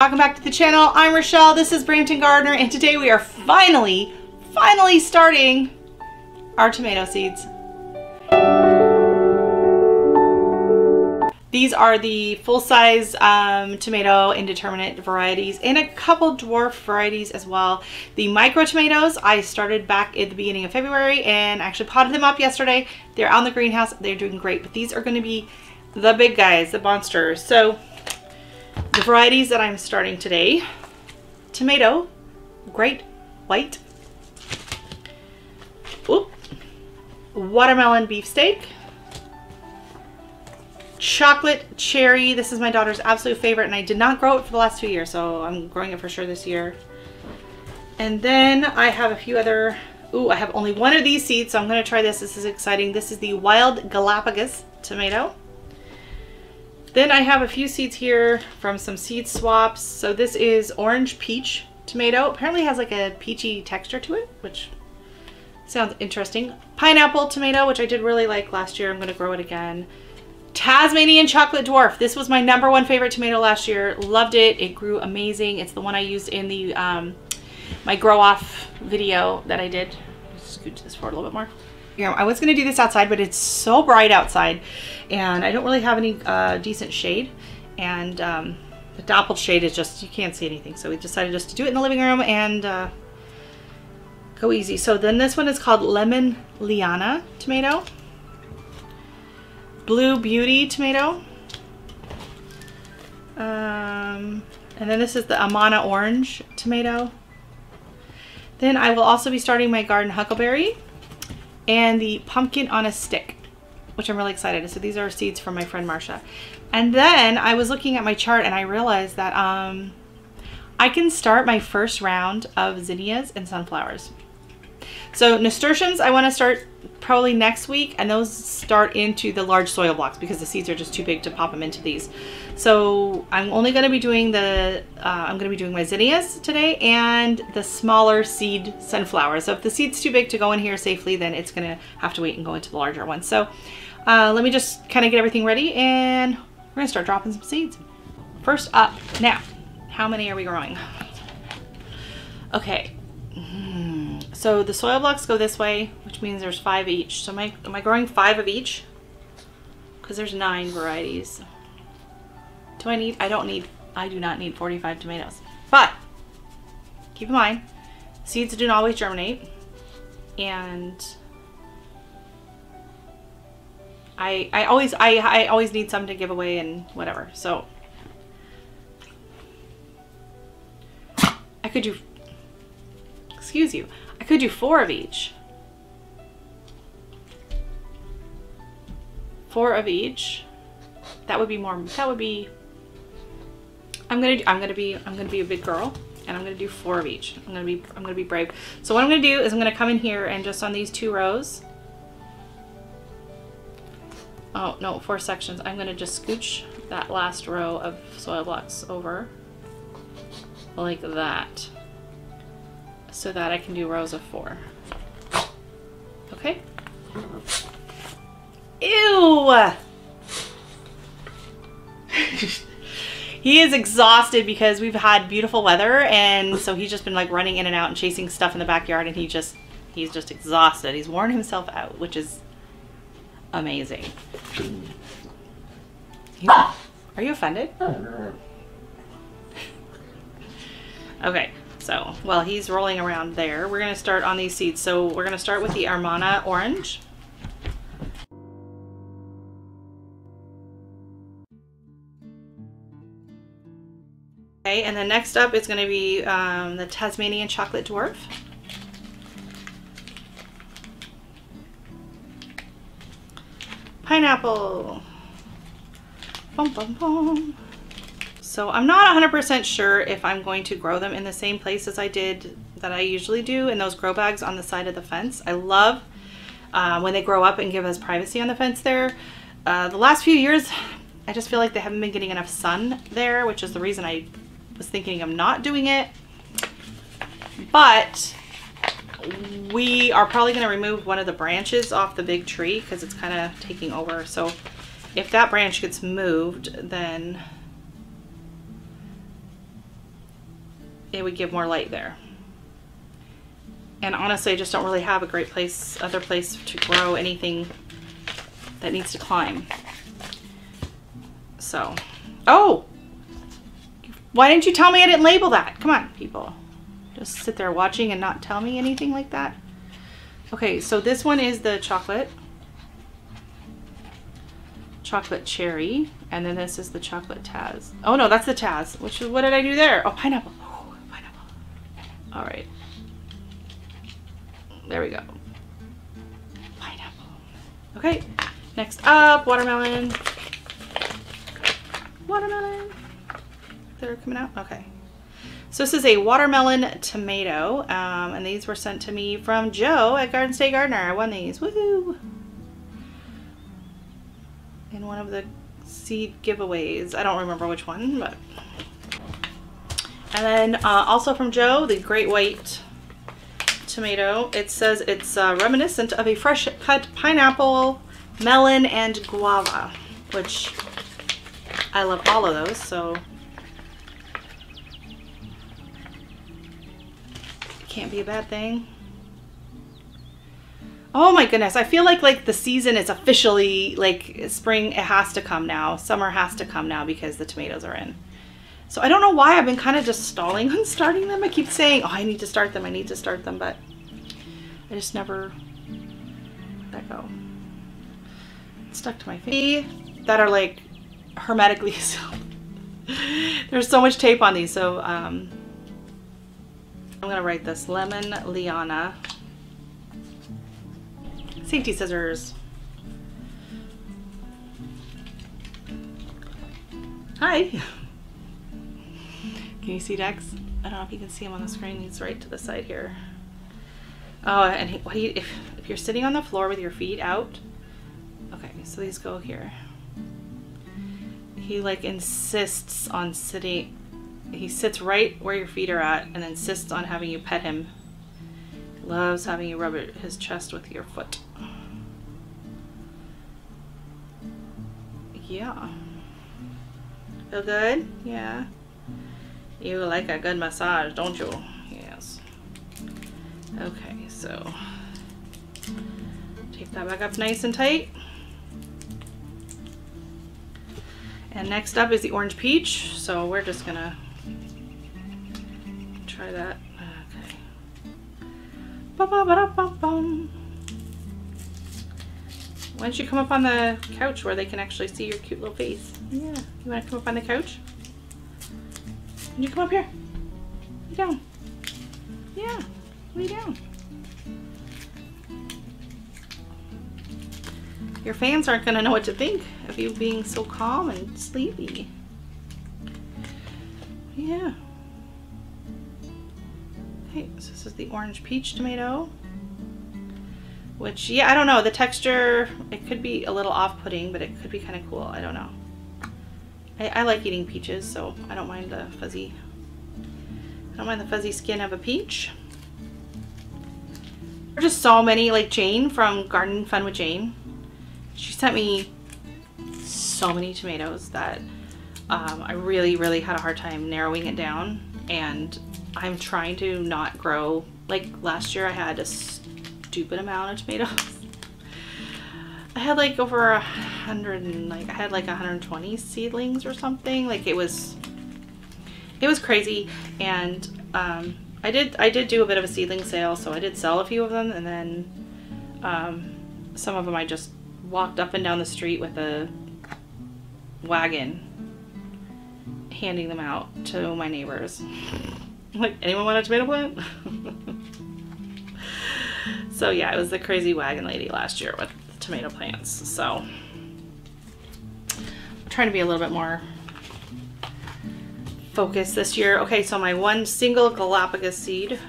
welcome back to the channel. I'm Rochelle, this is Brampton Gardener, and today we are finally starting our tomato seeds. These are the full-size tomato indeterminate varieties and a couple dwarf varieties as well. The micro tomatoes I started back at the beginning of February and actually potted them up yesterday. They're out in the greenhouse, they're doing great, but these are going to be the big guys, the monsters. So the varieties that I'm starting today: tomato, great white, watermelon beefsteak, chocolate cherry. This is my daughter's absolute favorite, and I did not grow it for the last 2 years, so I'm growing it for sure this year. And then I have a few other, I have only one of these seeds, so I'm going to try this. This is exciting. This is the wild Galapagos tomato. Then I have a few seeds here from some seed swaps. So this is orange peach tomato. Apparently it has like a peachy texture to it, which sounds interesting. Pineapple tomato, which I did really like last year. I'm going to grow it again. Tasmanian chocolate dwarf. This was my #1 favorite tomato last year. Loved it. It grew amazing. It's the one I used in the my grow off video that I did. Scooch this forward a little bit more. Yeah, I was going to do this outside, but it's so bright outside and I don't really have any decent shade, and the dappled shade is just, you can't see anything, so we decided just to do it in the living room and go easy. So then this one is called Lemon Liana tomato, Blue Beauty tomato, and then this is the Amana Orange tomato. Then I will also be starting my garden huckleberry and the pumpkin on a stick, which I'm really excited. So these are seeds from my friend Marcia. And then I was looking at my chart and I realized that I can start my first round of zinnias and sunflowers. So nasturtiums I want to start probably next week, and those start into the large soil blocks because the seeds are just too big to pop them into these. So I'm only going to be doing the I'm going to be doing my zinnias today and the smaller seed sunflowers. So if the seed's too big to go in here safely, then it's going to have to wait and go into the larger ones. So let me just kind of get everything ready and we're going to start dropping some seeds. First up, now, how many are we growing? Okay. So the soil blocks go this way, which means there's 5 each. So am I growing 5 of each? Because there's 9 varieties. Do I need? I do not need 45 tomatoes. But keep in mind, seeds don't always germinate, and I always need some to give away and whatever. So I could do, excuse you, I could do 4 of each. 4 of each. That would be more. That would be. I'm gonna be a big girl, and I'm gonna do 4 of each. I'm gonna be brave. So what I'm gonna do is I'm gonna come in here and just on these 2 rows. Oh no, 4 sections. I'm gonna just scooch that last row of soil blocks over like that, so that I can do rows of 4. Okay. Ew! He is exhausted because we've had beautiful weather, and so he's just been like running in and out and chasing stuff in the backyard, and he's just exhausted. He's worn himself out, which is amazing. Are you offended? Okay. So, while he's rolling around there, we're going to start on these seeds. So we're going to start with the Amana Orange. Okay, and then next up is going to be the Tasmanian Chocolate Dwarf. Pineapple. Bum, bum, bum. So I'm not 100% sure if I'm going to grow them in the same place as I usually do in those grow bags on the side of the fence. I love when they grow up and give us privacy on the fence there. The last few years, I just feel like they haven't been getting enough sun there, which is the reason I was thinking of not doing it. But we are probably going to remove one of the branches off the big tree because it's kind of taking over. So if that branch gets moved, then it would give more light there. And honestly, I just don't really have a great other place to grow anything that needs to climb. So, oh, why didn't you tell me I didn't label that? Come on, people. Just sit there watching and not tell me anything like that. Okay, so this one is the chocolate cherry, and then this is the chocolate Taz. Oh no, that's the Taz. What did I do there? Oh, pineapple. Oh, pineapple. All right. There we go. Pineapple. Okay, next up, watermelon. Watermelon. They're coming out? Okay. So this is a watermelon tomato, and these were sent to me from Joe at Garden State Gardener. I won these. Woohoo! In one of the seed giveaways. I don't remember which one, but. And then also from Joe, the Great White tomato. It says it's reminiscent of a fresh cut pineapple, melon, and guava, which I love all of those, so it can't be a bad thing. Oh my goodness, I feel like the season is officially, like, spring, it has to come now. Summer has to come now because the tomatoes are in. So I don't know why I've been kind of just stalling on starting them. I keep saying, oh, I need to start them, but I just never let that go. It's stuck to my face. That are like hermetically sealed. There's so much tape on these, so I'm gonna write this lemon liana. Safety scissors. Hi. Can you see Dex? I don't know if you can see him on the screen. He's right to the side here. Oh, and if you're sitting on the floor with your feet out, okay, so these go here. He like insists on sitting. He sits right where your feet are at, and insists on having you pet him. Loves having you rub his chest with your foot. Yeah. Feel good? Yeah. You like a good massage, don't you? Yes. Okay, so tape that back up nice and tight. And next up is the orange peach. So we're just gonna try that. Okay. Ba-ba-ba-da-bum-bum. Why don't you come up on the couch where they can actually see your cute little face? Yeah. You wanna come up on the couch? Can you come up here? Lay down. Yeah, lay down. Your fans aren't gonna know what to think of you being so calm and sleepy. Yeah. Okay, so this is the orange peach tomato. Which, yeah, I don't know. The texture, it could be a little off-putting, but it could be kind of cool. I don't know. I like eating peaches, so I don't mind the fuzzy. I don't mind the fuzzy skin of a peach. There's just so many, like Jane from Garden Fun with Jane. She sent me so many tomatoes that I really had a hard time narrowing it down, and I'm trying to not grow. Like last year I had a stupid amount of tomatoes. I had like over 100 and like I had like 120 seedlings or something. Like it was crazy. And I did do a bit of a seedling sale, so I did sell a few of them, and then some of them I just walked up and down the street with a wagon handing them out to my neighbors. Like, anyone want a tomato plant? So yeah, it was the crazy wagon lady last year with the tomato plants. So I'm trying to be a little bit more focused this year. Okay, so my one single Galapagos seed.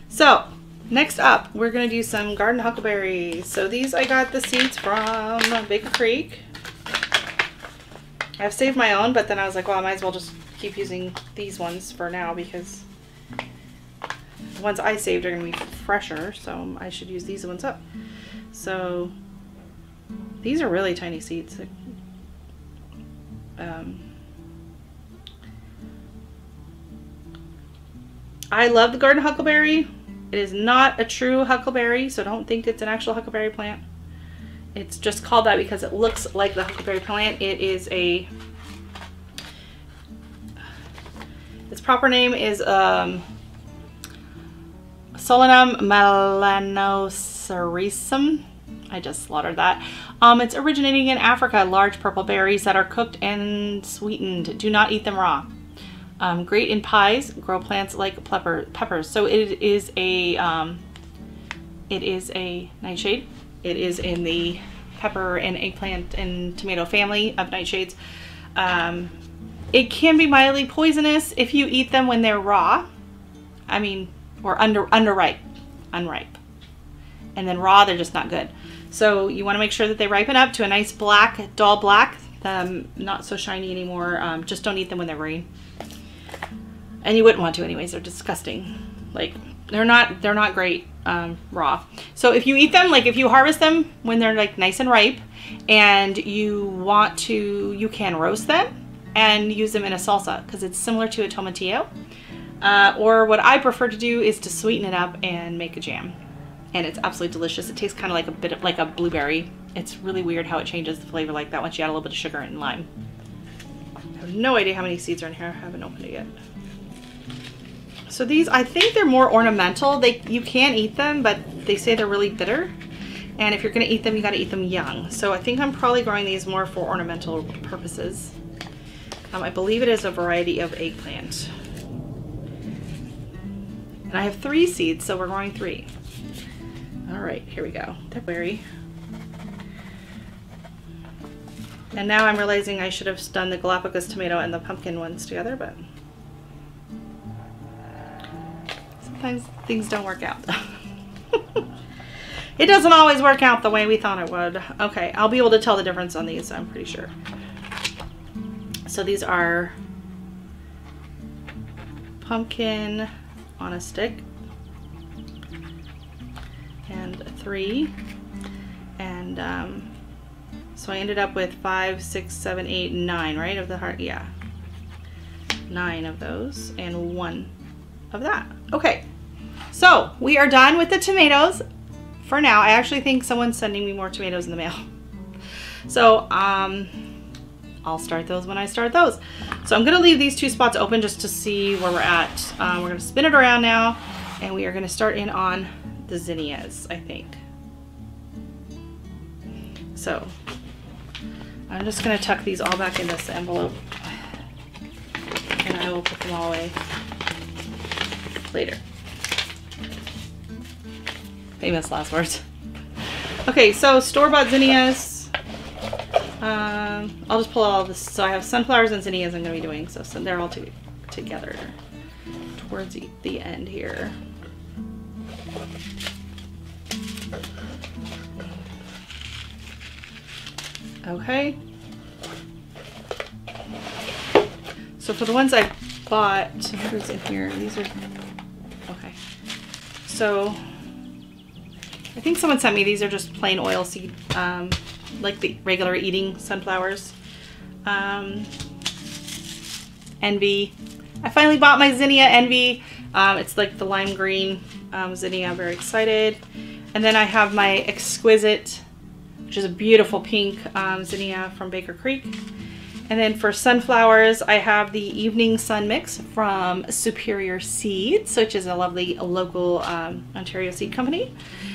So next up, we're gonna do some garden huckleberries. So these I got the seeds from Baker Creek. I've saved my own, but then I was like, well, I might as well just keep using these ones for now because the ones I saved are gonna be fresher, so I should use these ones up. So these are really tiny seeds. I love the garden huckleberry. It is not a true huckleberry, so don't think it's an actual huckleberry plant. It's just called that because it looks like the huckleberry plant. It is a, its proper name is Solanum melanocericum. I just slaughtered that. It's originating in Africa. Large purple berries that are cooked and sweetened. Do not eat them raw. Great in pies. Grow plants like peppers. So it is a nightshade. It is in the pepper and eggplant and tomato family of nightshades. It can be mildly poisonous if you eat them when they're raw. I mean, or unripe. And then raw, they're just not good. So you want to make sure that they ripen up to a nice black, dull black, not so shiny anymore. Just don't eat them when they're green. And you wouldn't want to anyways, they're disgusting. Like, they're not great raw. So if you eat them, like if you harvest them when they're like nice and ripe and you want to, you can roast them and use them in a salsa because it's similar to a tomatillo. Or what I prefer to do is to sweeten it up and make a jam. And it's absolutely delicious. It tastes kind of like a bit of like a blueberry. It's really weird how it changes the flavor like that once you add a little bit of sugar and lime. I have no idea how many seeds are in here. I haven't opened it yet. So these, I think they're more ornamental. You can eat them, but they say they're really bitter. And if you're gonna eat them, you gotta eat them young. So I think I'm probably growing these more for ornamental purposes. I believe it is a variety of eggplant. And I have 3 seeds, so we're growing 3. All right, here we go. They're berry. And now I'm realizing I should have done the Galapagos tomato and the pumpkin ones together, but sometimes things don't work out. It doesn't always work out the way we thought it would. Okay, I'll be able to tell the difference on these, I'm pretty sure. So these are pumpkin on a stick. And 3, and so I ended up with 5, 6, 7, 8, 9, right, of the heart. Yeah, 9 of those and 1 of that. Okay, so we are done with the tomatoes for now. I actually think someone's sending me more tomatoes in the mail, so I'll start those when I start those. So I'm gonna leave these 2 spots open just to see where we're at. We're gonna spin it around now, and we are gonna start in on the zinnias, I think. So I'm just going to tuck these all back in this envelope and I will put them all away later. Famous last words. Okay, so store-bought zinnias. I'll just pull all of this. So I have sunflowers and zinnias I'm going to be doing. So they're all together towards the end here. Okay. So for the ones I bought, who's in here? These are okay. So I think someone sent me these are just plain oil seed, like the regular eating sunflowers. Envy. I finally bought my Zinnia Envy. It's like the lime green zinnia. I'm very excited. And then I have my Exquisite, which is a beautiful pink zinnia from Baker Creek. And then for sunflowers, I have the Evening Sun Mix from Superior Seeds, which is a lovely local Ontario seed company.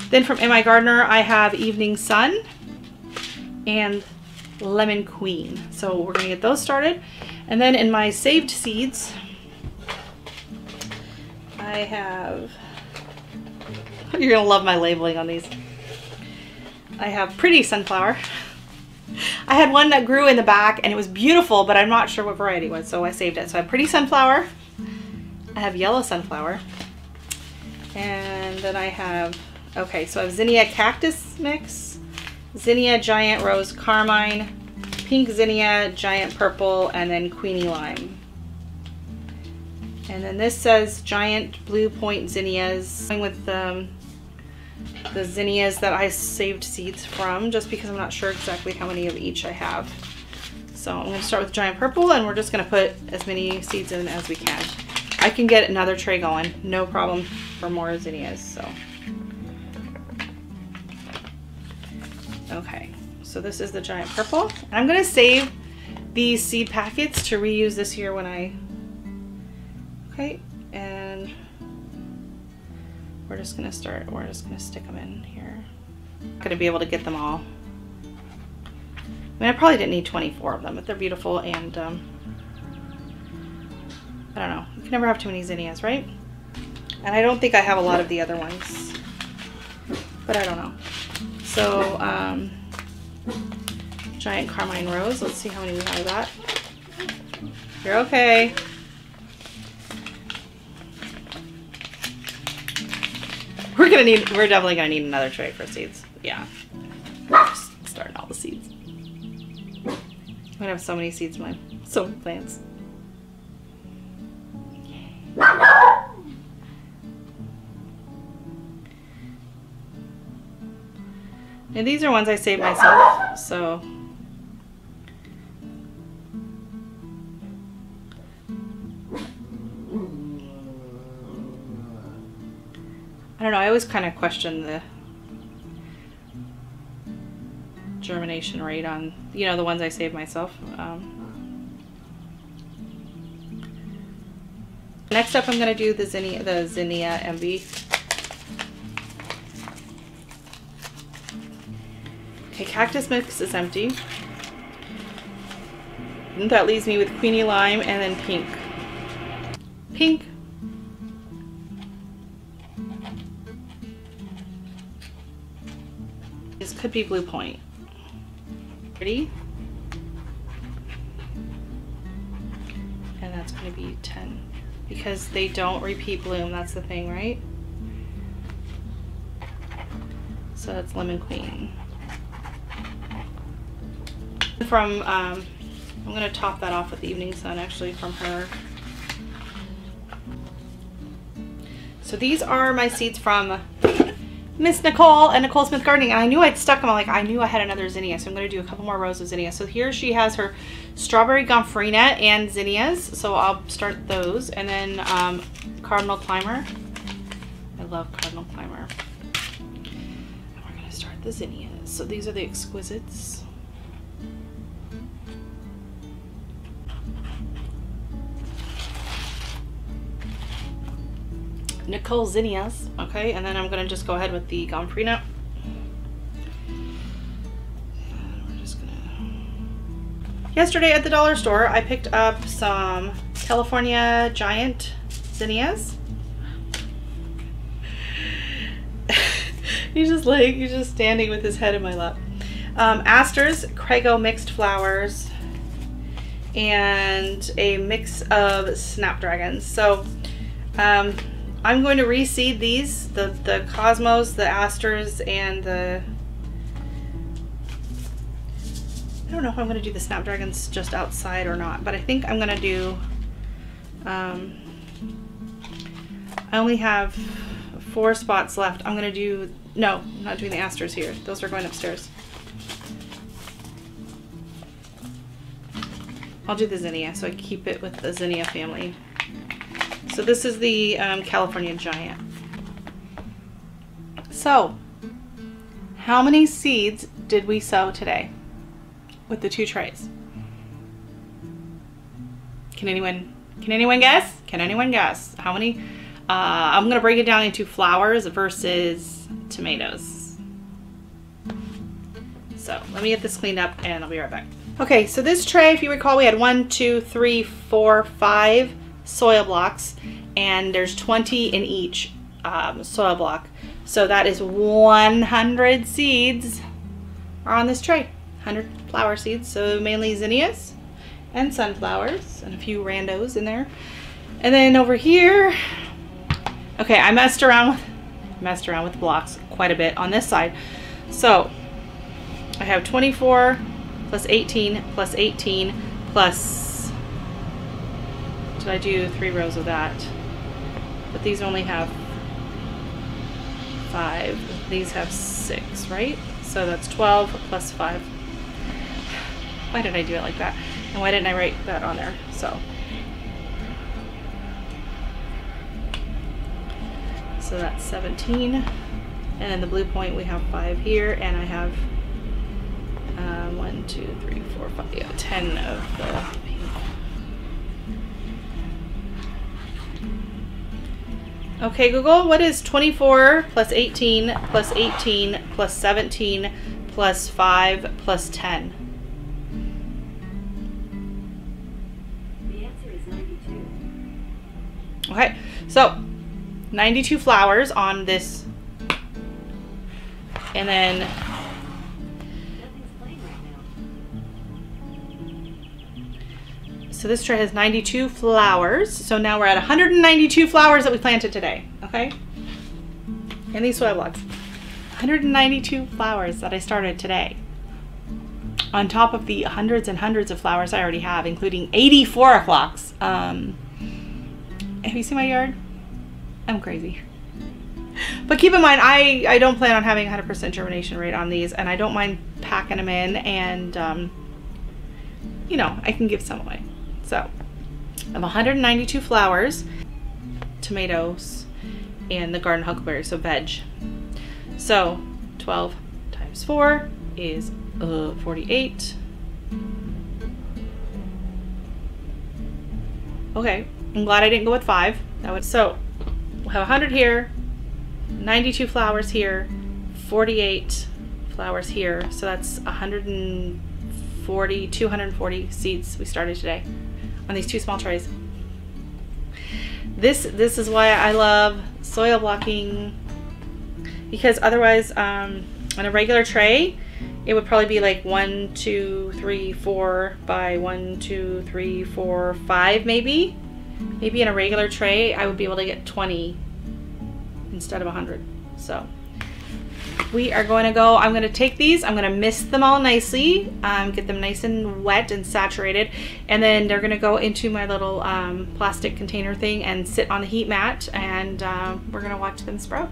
Then from MI Gardener, I have Evening Sun and Lemon Queen. So we're gonna get those started. And then in my saved seeds, I have, you're gonna love my labeling on these. I have Pretty Sunflower. I had one that grew in the back and it was beautiful, but I'm not sure what variety it was, so I saved it. So I have Pretty Sunflower, I have Yellow Sunflower, and then I have, okay, so I have Zinnia Cactus Mix, Zinnia Giant Rose Carmine, Pink Zinnia Giant Purple, and then Queenie Lime. And then this says Giant Blue Point Zinnias, going with the zinnias that I saved seeds from, just because I'm not sure exactly how many of each I have. So I'm going to start with Giant Purple, and we're just going to put as many seeds in as we can. I can get another tray going, no problem, for more zinnias. So, okay, so this is the giant purple. And I'm gonna save these seed packets to reuse this year when I, okay, and we're just gonna stick them in here. I'm gonna be able to get them all. I mean, I probably didn't need 24 of them, but they're beautiful, and I don't know. You can never have too many zinnias, right? And I don't think I have a lot of the other ones, but I don't know. So, giant carmine rose. Let's see how many we have of that. You're okay. We're definitely gonna need another tray for seeds. Yeah. We're just starting all the seeds. I'm gonna have so many seeds in my so many plants. And these are ones I saved myself, so I don't know, I always kind of question the germination rate on, you know, the ones I saved myself. Next up, I'm going to do the Zinnia Envy. Okay, cactus mix is empty. And that leaves me with Queenie Lime and then pink. Pink. This could be Blue Point. Pretty. And that's going to be 10. Because they don't repeat bloom, that's the thing, right? So that's Lemon Queen. From, I'm going to top that off with Evening Sun, actually, from her. So these are my seeds from Miss Nicole and Nicole Smith Gardening, and I knew I'd stuck them. I knew I had another zinnia, so I'm going to do a couple more rows of zinnia. So here she has her strawberry gomphrena and zinnias, so I'll start those, and then cardinal climber. I love cardinal climber. And we're going to start the zinnias. So these are the exquisites. Nicole zinnias, okay, and then I'm gonna just go ahead with the gomphrena. We're just gonna. Yesterday at the dollar store, I picked up some California giant zinnias. he's just standing with his head in my lap. Asters, Craigo mixed flowers, and a mix of snapdragons. So. I'm going to reseed these, the Cosmos, the Asters, and the, I don't know if I'm going to do the Snapdragons just outside or not, but I think I'm going to do, I only have 4 spots left. I'm going to do, no, I'm not doing the Asters here. Those are going upstairs. I'll do the Zinnia, so I keep it with the Zinnia family. So this is the California Giant. So, how many seeds did we sow today with the 2 trays? Can anyone guess? Can anyone guess? How many? I'm going to break it down into flowers versus tomatoes. So let me get this cleaned up and I'll be right back. Okay, so this tray, if you recall, we had 1, 2, 3, 4, 5 soil blocks, and there's 20 in each soil block. So that is 100 seeds are on this tray. 100 flower seeds, so mainly zinnias and sunflowers and a few randos in there. And then over here, okay, I messed around with blocks quite a bit on this side. So I have 24 plus 18 plus 18 plus, did I do 3 rows of that? But these only have 5. These have 6, right? So that's 12 plus 5. Why did I do it like that? And why didn't I write that on there? So So that's 17. And then the blue point, we have 5 here, and I have 1, 2, 3, 4, 5, yeah, 10 of the pink. Okay, Google, what is 24 plus 18 plus 18 plus 17 plus 5 plus 10? The answer is 92. Okay, so 92 flowers on this, and then Nothing's playing right now. so this tray has 92 flowers. So now we're at 192 flowers that we planted today. Okay, in these soil blocks, 192 flowers that I started today, on top of the hundreds and hundreds of flowers I already have, including 84 o'clocks. Have you seen my yard? I'm crazy. But keep in mind, I don't plan on having 100% germination rate on these, and I don't mind packing them in, and you know, I can give some away. So I have 192 flowers, tomatoes, and the garden huckleberry, so veg. So 12 times 4 is 48. Okay, I'm glad I didn't go with 5. That would, so we'll have 100 here, 92 flowers here, 48 flowers here. So that's 240 seeds we started today on these 2 small trays. This is why I love soil blocking, because otherwise on a regular tray it would probably be like 1, 2, 3, 4 by 1, 2, 3, 4, 5 maybe. Maybe in a regular tray I would be able to get 20 instead of 100. So we are going to go, I'm going to take these, I'm going to mist them all nicely, get them nice and wet and saturated, and then they're going to go into my little plastic container thing and sit on the heat mat, and we're going to watch them sprout.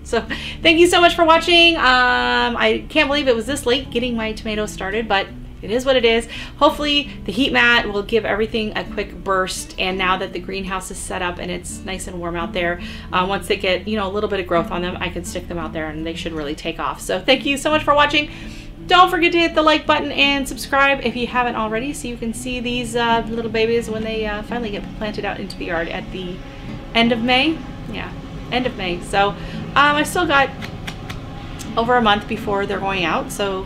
So thank you so much for watching. I can't believe it was this late getting my tomatoes started, but it is what it is. Hopefully the heat mat will give everything a quick burst, and now that the greenhouse is set up and it's nice and warm out there, once they get, you know, a little bit of growth on them, I can stick them out there and they should really take off. So thank you so much for watching. Don't forget to hit the like button and subscribe if you haven't already, so you can see these little babies when they finally get planted out into the yard at the end of May. Yeah, end of May. So I still got over a month before they're going out, so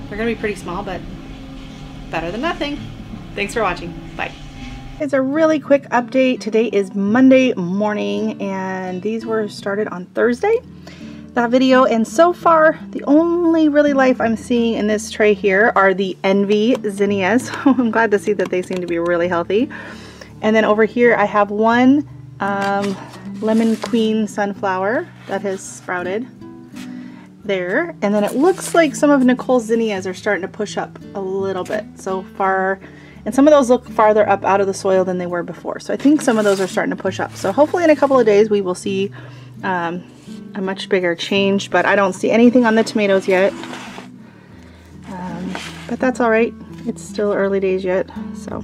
they're gonna be pretty small, but better than nothing. Thanks for watching. Bye. It's a really quick update. Today is Monday morning, and these were started on Thursday, that video. And so far, the only really life I'm seeing in this tray here are the Envy Zinnias. I'm glad to see that they seem to be really healthy. And then over here, I have one Lemon Queen sunflower that has sprouted there, and then it looks like some of Nicole's zinnias are starting to push up a little bit so far, and some of those look farther up out of the soil than they were before, so I think some of those are starting to push up. So hopefully in a couple of days we will see a much bigger change, but I don't see anything on the tomatoes yet, but that's all right. It's still early days yet, so